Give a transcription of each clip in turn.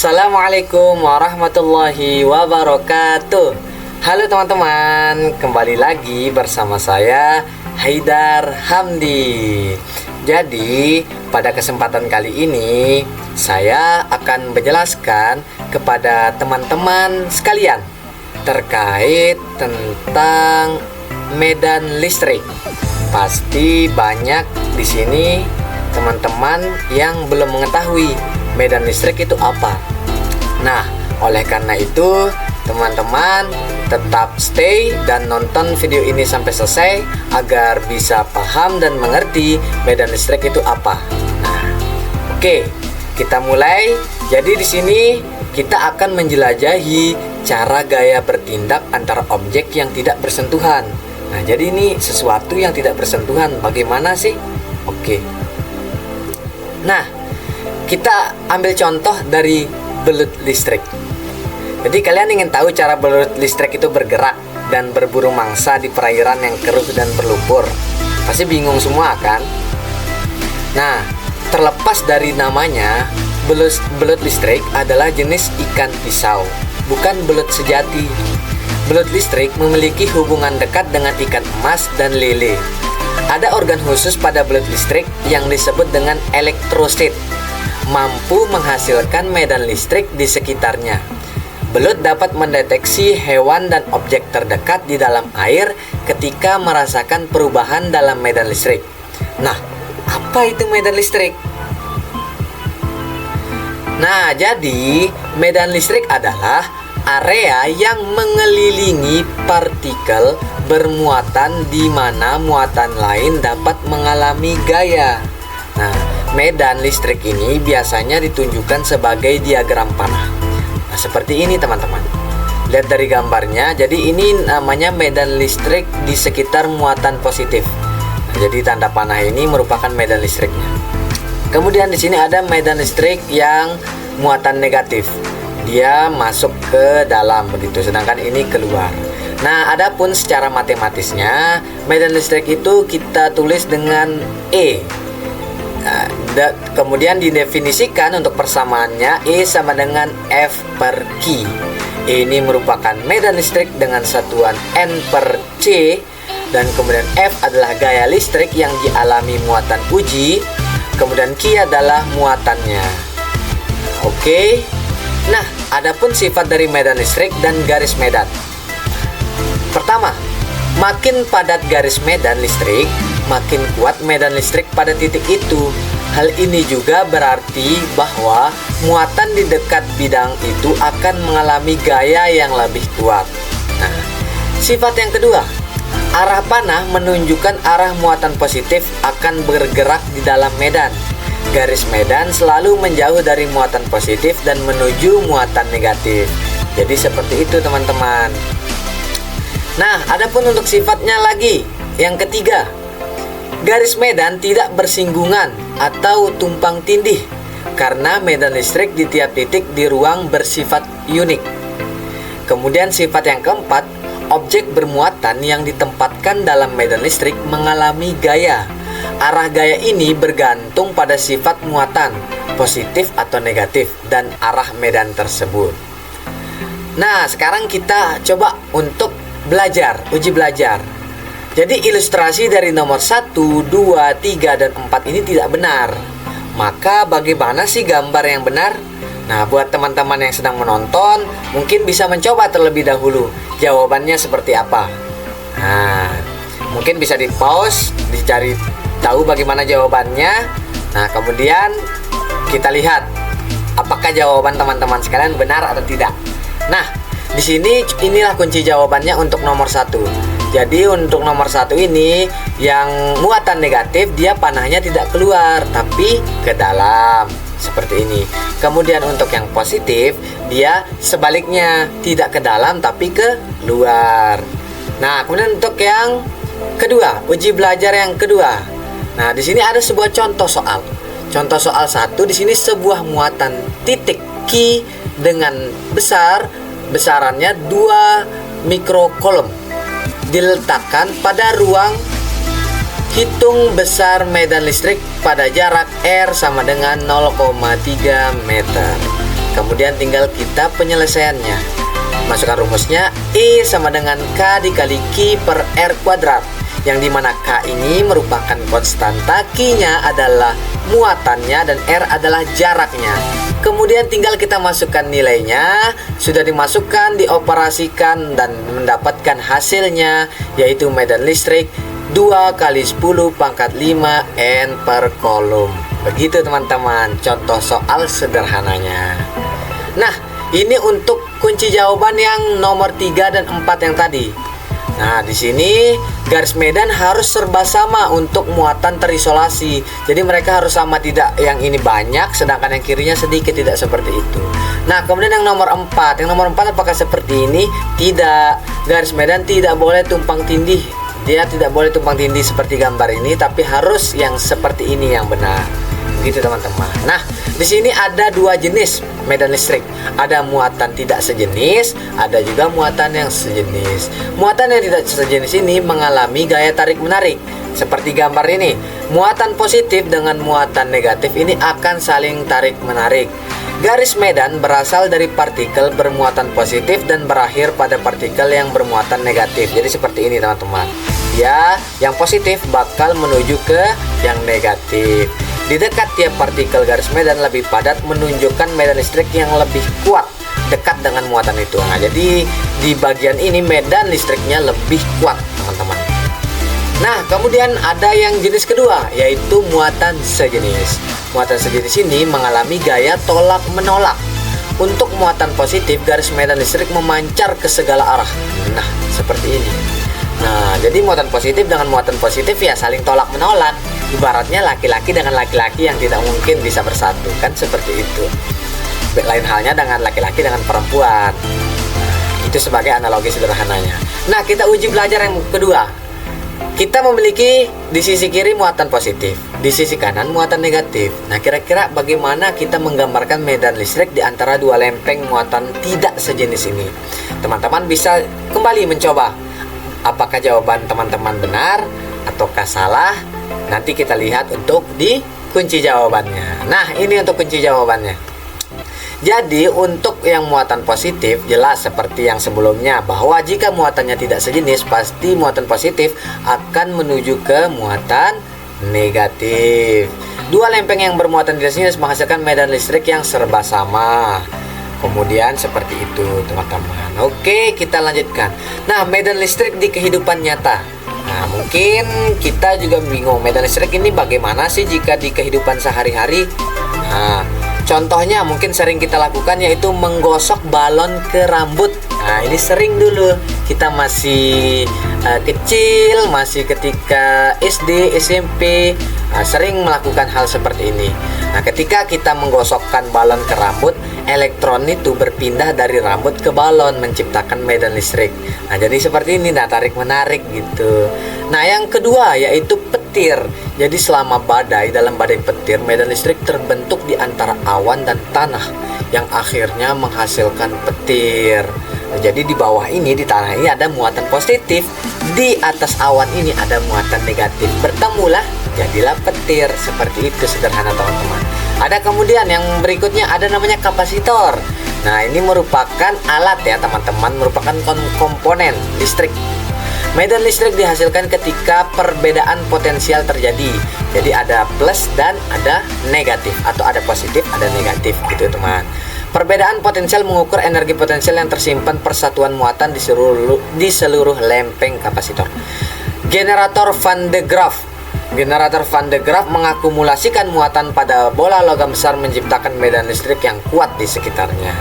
Assalamualaikum warahmatullahi wabarakatuh. Halo teman-teman, kembali lagi bersama saya Haidar Hamdi. Jadi pada kesempatan kali ini saya akan menjelaskan kepada teman-teman sekalian terkait tentang medan listrik. Pasti banyak di sini teman-teman yang belum mengetahui medan listrik itu apa. Nah, oleh karena itu teman-teman tetap stay dan nonton video ini sampai selesai agar bisa paham dan mengerti medan listrik itu apa. Nah, oke, kita mulai. Jadi di sini kita akan menjelajahi cara gaya bertindak antara objek yang tidak bersentuhan. Nah, jadi ini sesuatu yang tidak bersentuhan. Bagaimana sih? Oke. Nah, kita ambil contoh dari belut listrik. Jadi kalian ingin tahu cara belut listrik itu bergerak dan berburu mangsa di perairan yang keruh dan berlumpur. Pasti bingung semua kan? Nah, terlepas dari namanya, belut listrik adalah jenis ikan pisau, bukan belut sejati. Belut listrik memiliki hubungan dekat dengan ikan emas dan lele. Ada organ khusus pada belut listrik yang disebut dengan elektrosit, mampu menghasilkan medan listrik di sekitarnya. Belut dapat mendeteksi hewan dan objek terdekat di dalam air ketika merasakan perubahan dalam medan listrik. Nah, apa itu medan listrik? Nah, jadi medan listrik adalah area yang mengelilingi partikel bermuatan di mana muatan lain dapat mengalami gaya. Nah, medan listrik ini biasanya ditunjukkan sebagai diagram panah. Nah, seperti ini teman-teman. Lihat dari gambarnya. Jadi ini namanya medan listrik di sekitar muatan positif. Nah, jadi tanda panah ini merupakan medan listriknya. Kemudian di sini ada medan listrik yang muatan negatif. Dia masuk ke dalam begitu, sedangkan ini keluar. Nah, adapun secara matematisnya, medan listrik itu kita tulis dengan E. Nah, kemudian didefinisikan untuk persamaannya E sama dengan F per Q. Ini merupakan medan listrik dengan satuan N per C. Dan kemudian F adalah gaya listrik yang dialami muatan uji. Kemudian Q adalah muatannya. Oke. Nah, adapun sifat dari medan listrik dan garis medan. Pertama, makin padat garis medan listrik, makin kuat medan listrik pada titik itu. Hal ini juga berarti bahwa muatan di dekat bidang itu akan mengalami gaya yang lebih kuat. Nah, sifat yang kedua, arah panah menunjukkan arah muatan positif akan bergerak di dalam medan. Garis medan selalu menjauh dari muatan positif dan menuju muatan negatif. Jadi seperti itu teman-teman. Nah, adapun untuk sifatnya lagi, yang ketiga, garis medan tidak bersinggungan atau tumpang tindih karena medan listrik di tiap titik di ruang bersifat unik. Kemudian sifat yang keempat, objek bermuatan yang ditempatkan dalam medan listrik mengalami gaya. Arah gaya ini bergantung pada sifat muatan, positif atau negatif, dan arah medan tersebut. Nah, sekarang kita coba untuk belajar, uji belajar. Jadi ilustrasi dari nomor 1, 2, 3, dan 4 ini tidak benar. Maka bagaimana sih gambar yang benar? Nah, buat teman-teman yang sedang menonton, mungkin bisa mencoba terlebih dahulu jawabannya seperti apa. Nah, mungkin bisa di pause, dicari tahu bagaimana jawabannya. Nah, kemudian kita lihat apakah jawaban teman-teman sekalian benar atau tidak. Nah, di sini inilah kunci jawabannya untuk nomor 1. Jadi untuk nomor 1 ini yang muatan negatif, dia panahnya tidak keluar tapi ke dalam seperti ini. Kemudian untuk yang positif, dia sebaliknya tidak ke dalam tapi ke luar. Nah, kemudian untuk yang kedua, uji belajar yang kedua. Nah, di sini ada sebuah contoh soal. Contoh soal 1 di sini sebuah muatan titik Q dengan besarannya 2 mikrokolom diletakkan pada ruang. Hitung besar medan listrik pada jarak R sama dengan 0,3 meter. Kemudian tinggal kita penyelesaiannya. Masukkan rumusnya, I sama dengan K dikali Q per R kuadrat, yang dimana K ini merupakan konstanta, Q-nya adalah muatannya, dan R adalah jaraknya. Kemudian tinggal kita masukkan nilainya. Sudah dimasukkan, dioperasikan, dan mendapatkan hasilnya, yaitu medan listrik 2 kali 10 pangkat 5 N per kolom. Begitu teman-teman, contoh soal sederhananya. Nah, ini untuk kunci jawaban yang nomor 3 dan 4 yang tadi. Nah, di sini garis medan harus serba sama untuk muatan terisolasi. Jadi mereka harus sama, tidak yang ini banyak sedangkan yang kirinya sedikit, tidak seperti itu. Nah, kemudian yang nomor 4. Yang nomor 4 apakah seperti ini? Tidak. Garis medan tidak boleh tumpang tindih. Dia tidak boleh tumpang tindih seperti gambar ini, tapi harus yang seperti ini yang benar. Begitu teman-teman. Nah, di sini ada 2 jenis medan listrik. Ada muatan tidak sejenis, ada juga muatan yang sejenis. Muatan yang tidak sejenis ini mengalami gaya tarik-menarik. Seperti gambar ini, muatan positif dengan muatan negatif ini akan saling tarik-menarik. Garis medan berasal dari partikel bermuatan positif dan berakhir pada partikel yang bermuatan negatif. Jadi seperti ini teman-teman. Ya, yang positif bakal menuju ke yang negatif. Di dekat tiap partikel garis medan lebih padat menunjukkan medan listrik yang lebih kuat dekat dengan muatan itu. Nah, jadi di bagian ini medan listriknya lebih kuat teman-teman. Nah, kemudian ada yang jenis kedua, yaitu muatan sejenis. Muatan sejenis ini mengalami gaya tolak-menolak. Untuk muatan positif, garis medan listrik memancar ke segala arah. Nah, seperti ini. Nah, jadi muatan positif dengan muatan positif ya saling tolak-menolak. Ibaratnya laki-laki dengan laki-laki yang tidak mungkin bisa bersatu, kan seperti itu. Lain halnya dengan laki-laki dengan perempuan. Itu sebagai analogi sederhananya. Nah, kita uji belajar yang kedua. Kita memiliki di sisi kiri muatan positif, di sisi kanan muatan negatif. Nah, kira-kira bagaimana kita menggambarkan medan listrik di antara dua lempeng muatan tidak sejenis ini? Teman-teman bisa kembali mencoba. Apakah jawaban teman-teman benar ataukah salah? Nanti kita lihat untuk di kunci jawabannya. Nah, ini untuk kunci jawabannya. Jadi untuk yang muatan positif jelas seperti yang sebelumnya, bahwa jika muatannya tidak sejenis, pasti muatan positif akan menuju ke muatan negatif. Dua lempeng yang bermuatan tidak sejenis menghasilkan medan listrik yang serba sama. Kemudian seperti itu teman-teman. Oke, kita lanjutkan. Nah, medan listrik di kehidupan nyata. Nah, mungkin kita juga bingung, medan listrik ini bagaimana sih jika di kehidupan sehari-hari? Nah, contohnya mungkin sering kita lakukan yaitu menggosok balon ke rambut. Nah, ini sering dulu kita masih kecil, masih ketika SD, SMP, sering melakukan hal seperti ini. Nah, ketika kita menggosokkan balon ke rambut, elektron itu berpindah dari rambut ke balon menciptakan medan listrik. Nah, jadi seperti ini, nah tarik menarik gitu. Nah, yang kedua yaitu petir. Jadi selama badai, dalam badai petir, medan listrik terbentuk di antara awan dan tanah yang akhirnya menghasilkan petir. Nah, jadi di bawah ini, di tanah ini ada muatan positif, di atas awan ini ada muatan negatif. Bertemulah, jadilah petir. Seperti itu sederhana teman-teman. Ada kemudian yang berikutnya ada namanya kapasitor. Nah, ini merupakan alat ya teman-teman, merupakan komponen listrik. Medan listrik dihasilkan ketika perbedaan potensial terjadi. Jadi ada plus dan ada negatif, atau ada positif, ada negatif gitu teman. Perbedaan potensial mengukur energi potensial yang tersimpan persatuan muatan di seluruh lempeng kapasitor. Generator Van de Graaff. Generator Van de Graaff mengakumulasikan muatan pada bola logam besar menciptakan medan listrik yang kuat di sekitarnya.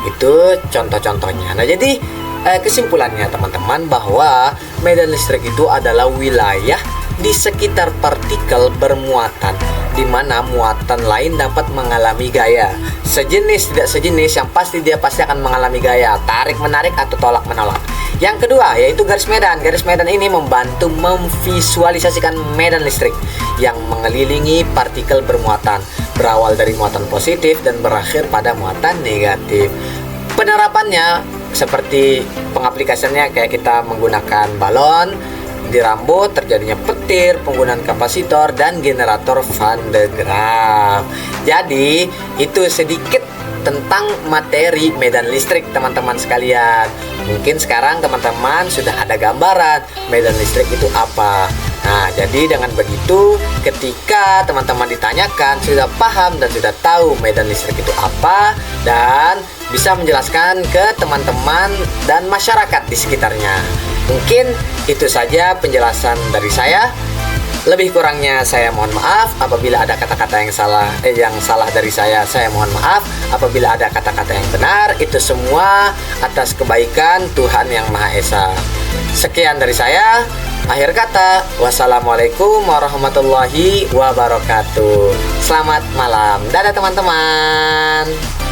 Itu contoh-contohnya. Nah, jadi kesimpulannya teman-teman bahwa medan listrik itu adalah wilayah di sekitar partikel bermuatan, di mana muatan lain dapat mengalami gaya sejenis tidak sejenis, yang pasti dia pasti akan mengalami gaya tarik menarik atau tolak menolak. Yang kedua yaitu garis medan. Garis medan ini membantu memvisualisasikan medan listrik yang mengelilingi partikel bermuatan, berawal dari muatan positif dan berakhir pada muatan negatif. Penerapannya seperti pengaplikasiannya kayak kita menggunakan balon di rambut, terjadinya petir, penggunaan kapasitor dan generator Van de Graaff. Jadi itu sedikit tentang materi medan listrik teman-teman sekalian. Mungkin sekarang teman-teman sudah ada gambaran medan listrik itu apa. Nah, jadi dengan begitu ketika teman-teman ditanyakan sudah paham dan sudah tahu medan listrik itu apa, dan bisa menjelaskan ke teman-teman dan masyarakat di sekitarnya. Mungkin itu saja penjelasan dari saya. Lebih kurangnya saya mohon maaf. Apabila ada kata-kata yang salah dari saya mohon maaf. Apabila ada kata-kata yang benar, itu semua atas kebaikan Tuhan Yang Maha Esa. Sekian dari saya. Akhir kata, wassalamualaikum warahmatullahi wabarakatuh. Selamat malam. Dadah teman-teman.